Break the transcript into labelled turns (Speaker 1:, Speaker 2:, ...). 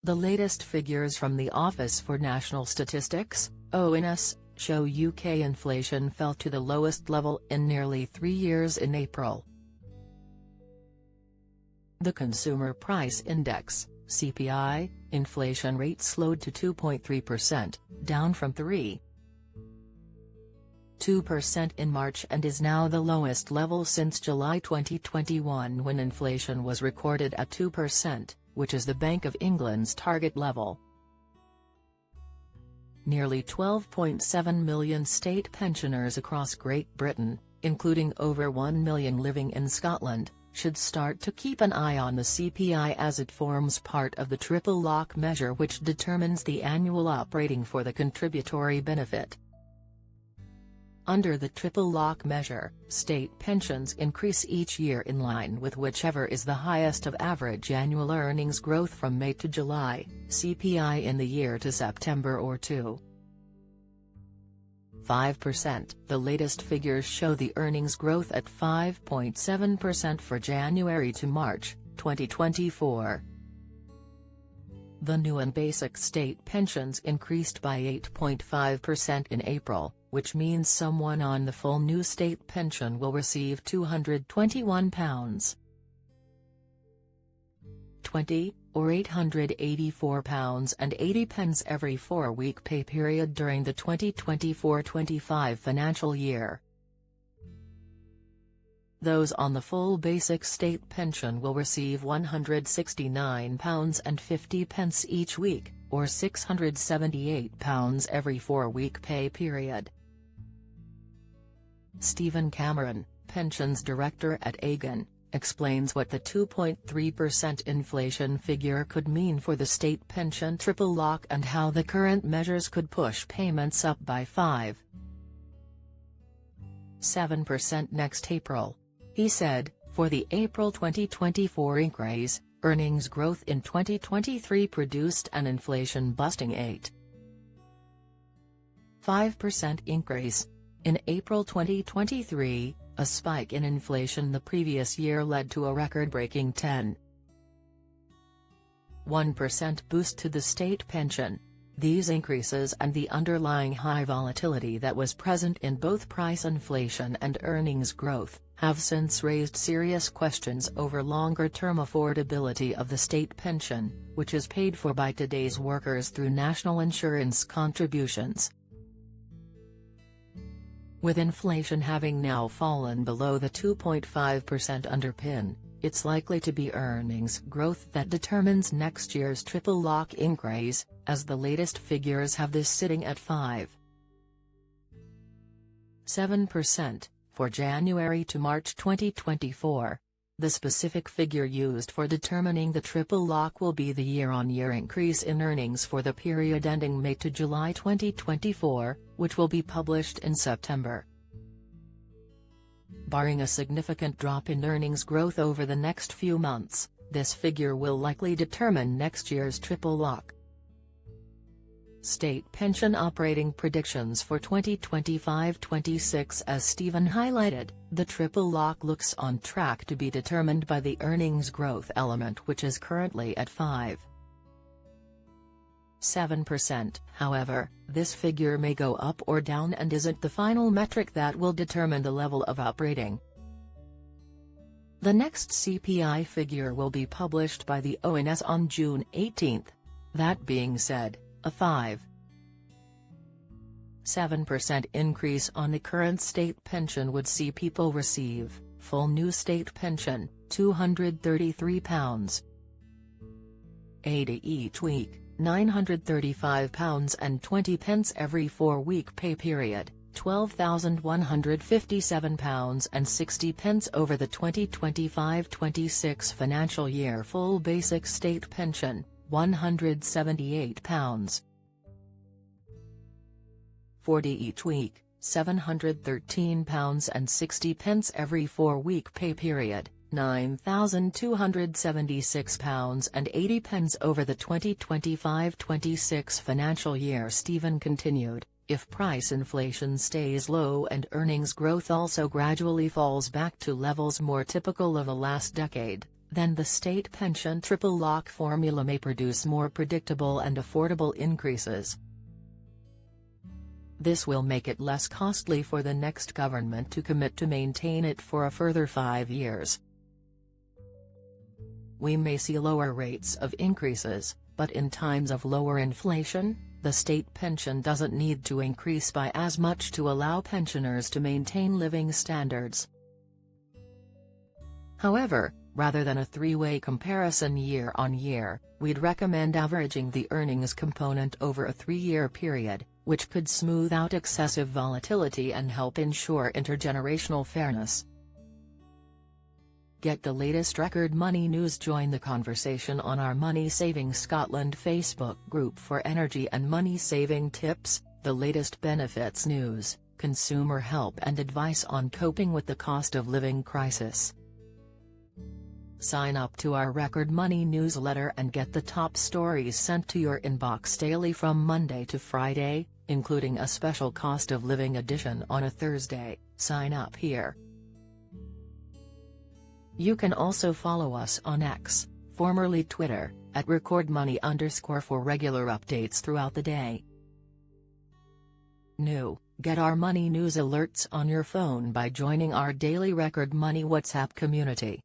Speaker 1: The latest figures from the Office for National Statistics, ONS, show UK inflation fell to the lowest level in nearly 3 years in April. The Consumer Price Index, CPI, inflation rate slowed to 2.3%, down from 3.2% in March and is now the lowest level since July 2021 when inflation was recorded at 2%, which is the Bank of England's target level. Nearly 12.7 million state pensioners across Great Britain, including over 1 million living in Scotland, should start to keep an eye on the CPI as it forms part of the triple lock measure which determines the annual uprating for the contributory benefit. Under the triple lock measure, state pensions increase each year in line with whichever is the highest of average annual earnings growth from May to July, CPI in the year to September or 2.5%. The latest figures show the earnings growth at 5.7% for January to March, 2024. The new and basic state pensions increased by 8.5% in April, which means someone on the full new state pension will receive £221.20, or £884.80 every 4-week pay period during the 2024-25 financial year. Those on the full basic state pension will receive £169.50 each week, or £678 every 4-week pay period. Stephen Cameron, Pensions Director at Aegon, explains what the 2.3% inflation figure could mean for the state pension triple lock and how the current measures could push payments up by 5.7% next April. He said, for the April 2024 increase, earnings growth in 2023 produced an inflation-busting 8.5% increase. In April 2023, a spike in inflation the previous year led to a record-breaking 10.1% boost to the state pension. These increases and the underlying high volatility that was present in both price inflation and earnings growth, have since raised serious questions over longer-term affordability of the state pension, which is paid for by today's workers through national insurance contributions. With inflation having now fallen below the 2.5% underpin, it's likely to be earnings growth that determines next year's triple lock increase, as the latest figures have this sitting at 5.7% for January to March 2024. The specific figure used for determining the triple lock will be the year-on-year increase in earnings for the period ending May to July 2024, which will be published in September. Barring a significant drop in earnings growth over the next few months, this figure will likely determine next year's triple lock. State pension operating predictions for 2025-26. As Stephen highlighted, the triple lock looks on track to be determined by the earnings growth element, which is currently at 5.7%. However, this figure may go up or down and isn't the final metric that will determine the level of uprating. The next CPI figure will be published by the ONS on June 18. That being said, a 5.7% increase on the current state pension would see people receive, full new state pension, £233.80 each week, £935.20 every 4-week pay period, £12,157.60 over the 2025-26 financial year. Full basic state pension, £178.40 each week, £713.60 every 4-week pay period, £9,276.80 over the 2025-26 financial year. Stephen continued, if price inflation stays low and earnings growth also gradually falls back to levels more typical of the last decade, then the state pension triple lock formula may produce more predictable and affordable increases. This will make it less costly for the next government to commit to maintain it for a further 5 years. We may see lower rates of increases, but in times of lower inflation, the state pension doesn't need to increase by as much to allow pensioners to maintain living standards. However, rather than a three-way comparison year on year, we'd recommend averaging the earnings component over a 3-year period, which could smooth out excessive volatility and help ensure intergenerational fairness. Get the latest record money news. Join the conversation on our Money Saving Scotland Facebook group for energy and money saving tips, the latest benefits news, consumer help and advice on coping with the cost of living crisis. Sign up to our Record Money newsletter and get the top stories sent to your inbox daily from Monday to Friday, including a special cost of living edition on a Thursday. Sign up here. You can also follow us on X, formerly Twitter, at @recordmoney_ for regular updates throughout the day. New: get our money news alerts on your phone by joining our daily Record Money WhatsApp community.